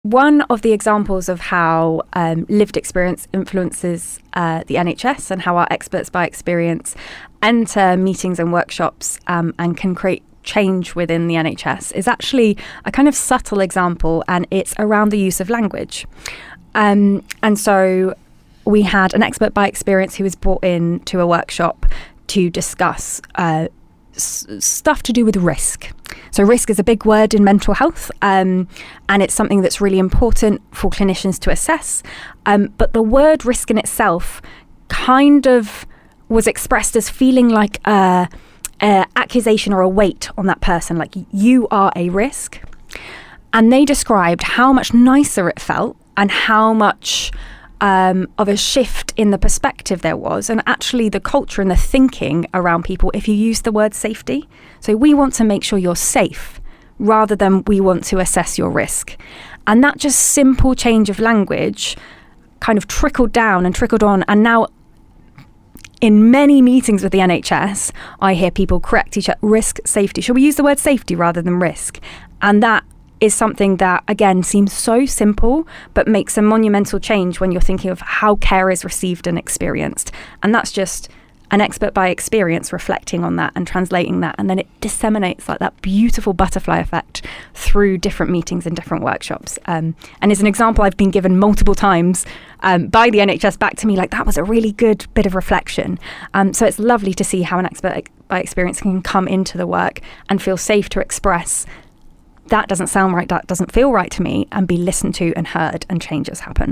One of the examples of how lived experience influences the NHS and how our experts by experience enter meetings and workshops and can create change within the NHS is actually a kind of subtle example, and it's around the use of language. And so we had an expert by experience who was brought in to a workshop to discuss stuff to do with risk. So risk is a big word in mental health, and it's something that's really important for clinicians to assess. But the word risk in itself kind of was expressed as feeling like a accusation or a weight on that person, like you are a risk. And they described how much nicer it felt and how much of a shift in the perspective there was, and actually the culture and the thinking around people if you use the word safety. So we want to make sure you're safe rather than we want to assess your risk. And that just simple change of language kind of trickled down and trickled on. And now in many meetings with the NHS, I hear people correct each other, risk, safety. Should we use the word safety rather than risk? And that is something that, again, seems so simple, but makes a monumental change when you're thinking of how care is received and experienced. And that's just an expert by experience reflecting on that and translating that. And then it disseminates like that beautiful butterfly effect through different meetings and different workshops. And is an example I've been given multiple times by the NHS back to me, like that was a really good bit of reflection. So it's lovely to see how an expert by experience can come into the work and feel safe to express that doesn't sound right, that doesn't feel right to me, and be listened to and heard, and changes happen.